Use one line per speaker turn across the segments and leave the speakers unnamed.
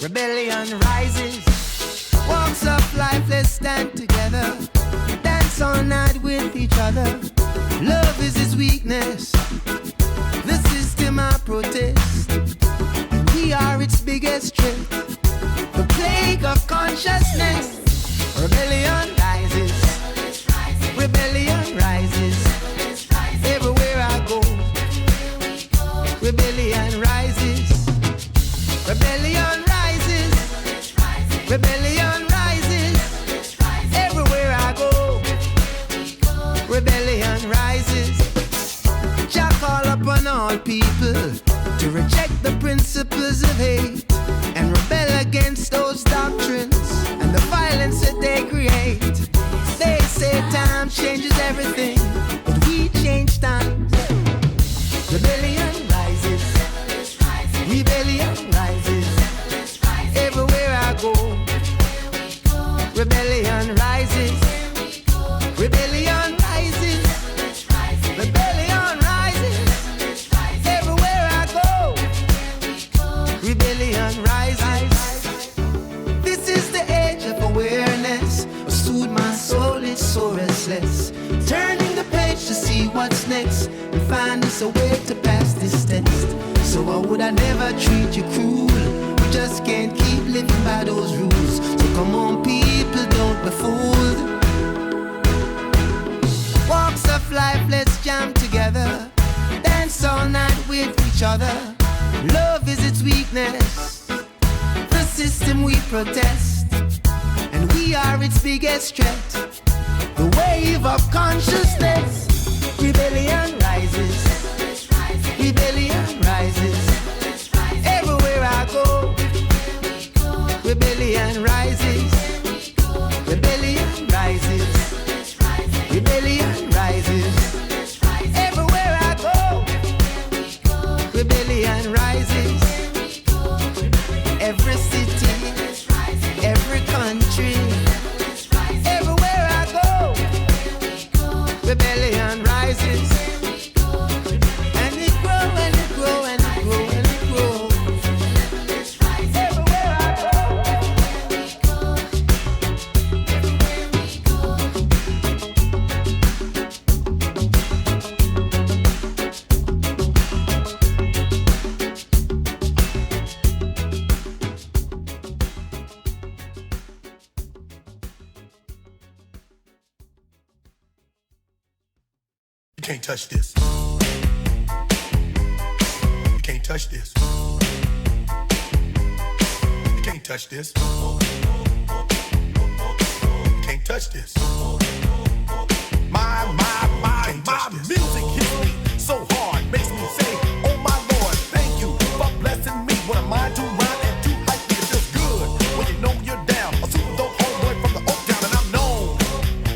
rebellion rises. Walks of life, let's stand together. Dance all night with each other. Love is his weakness. The system I protest. We are its biggest strength. The plague of consciousness. Rebellion rises. Rebellion rises. Everywhere I go. Rebellion rises. Rebellion rises. Rebellion rises. Everywhere I go. Rebellion rises. Jah call upon all people to reject the principles of hate and rebel against those doctrines and the violence that they create. They say time changes everything, but we change time. Rebellion rises. Rebellion rises. Everywhere I go. Rebellion rises. Rebellion rises. Rebellion rises. Everywhere I go. Rebellion rises. This is the age of awareness. Soothe my soul, it's so restless. Turning the page to see what's next and find us a way to pass this test. So why would I never treat you cruel? We just can't keep living by those rules. So come on people, don't be fooled. Walks of life, let's jam together. Dance all night with each other. Love is its weakness. The system we protest, and we are its biggest threat. The wave of consciousness. Rebellion rises. Rebellion rises. Everywhere I go. Rebellion rises. Rebellion rises. Rebellion rises. Everywhere I go. Rebellion rises. Every city, every country, everywhere I go. Rebellion rises. And it grows and it grows and it grows and it grows. Everywhere I go.
You can't touch this. You can't touch this. You can't touch this. You can't touch this. My music hits me so hard, makes me say, oh my Lord, thank you for blessing me. What a mind to rhyme and to hype me. It feels good when you know you're down. A super dope homeboy from the Oak Town, and I'm known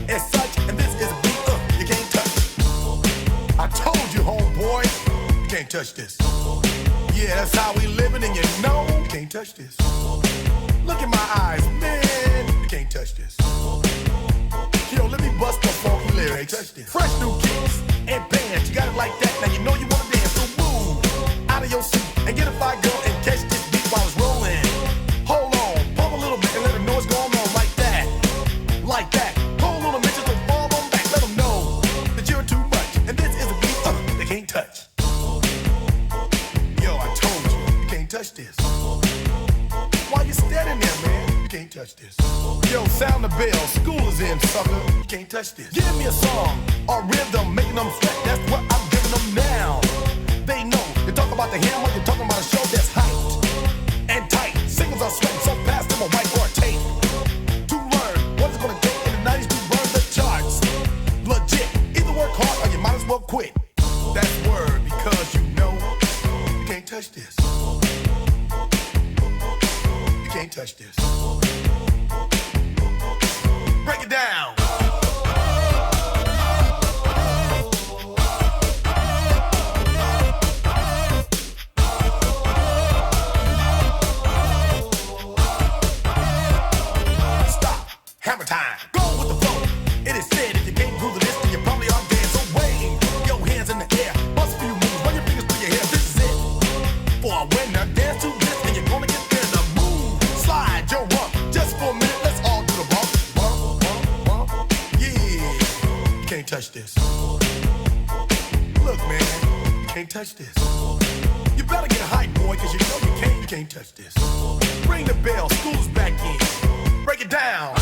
as such. And this is a beat you can't touch. I told you, homeboy, you can't touch this. Yeah, that's how we living, and you know you can't touch this. Look in my eyes, man, you can't touch this. Yo, let me bust the funky lyrics. Fresh new kicks and bands, you got it like that. Now you know you wanna dance, so move out of your seat and get a fire girl and catch this beat while it's rolling. Hold on, pump a little bit and let them know what's going on like that. Like that. Hold on a minute, just fall on back. Let them know that you're too much. And this is a beat they can't touch. Yo, I told you, you can't touch this. Why you standing there, man? You can't touch this. Yo, sound the bell, school is in, sucker. You can't touch this. Give me a song or rhythm, making them sweat. That's what I'm giving them now. They know. You talk about the hammer, you're talking about a show that's hyped and tight. Singles are sweating so fast, them a whiteboard tape. To learn what it's gonna take in the 90s to burn the charts. Legit. Either work hard or you might as well quit. That's word, because you know you can't touch this. You can't touch this. Break it down. Stop. Hammer time. Go with the flow. It is said if you can't groove the list, then you probably are dead. So wave your hands in the air. Bust a few moves. Run your fingers through your hair. This is it. For a winner, dance to this, and you're gonna get there. The move touch this. Look, man, you can't touch this. You better get hype, boy, cause you know you can't touch this. Ring the bell, school's back in. Break it down.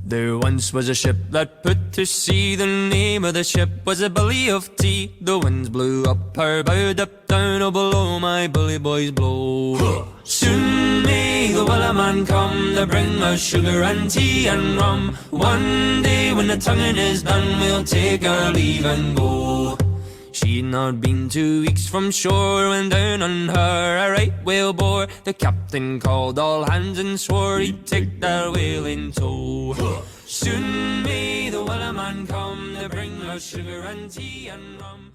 There once was a ship that put to sea. The name of the ship was a Billy of Tea. The winds blew up her bow, up down, oh below my bully boys blow. Soon may the Wellerman come to bring us sugar and tea and rum. One day when the tonguing is done, we'll take our leave and go. She'd not been 2 weeks from shore when down on her a right whale bore. The captain called all hands and swore he'd take that whale in tow. Soon may the Wellerman come to bring us sugar and tea and rum.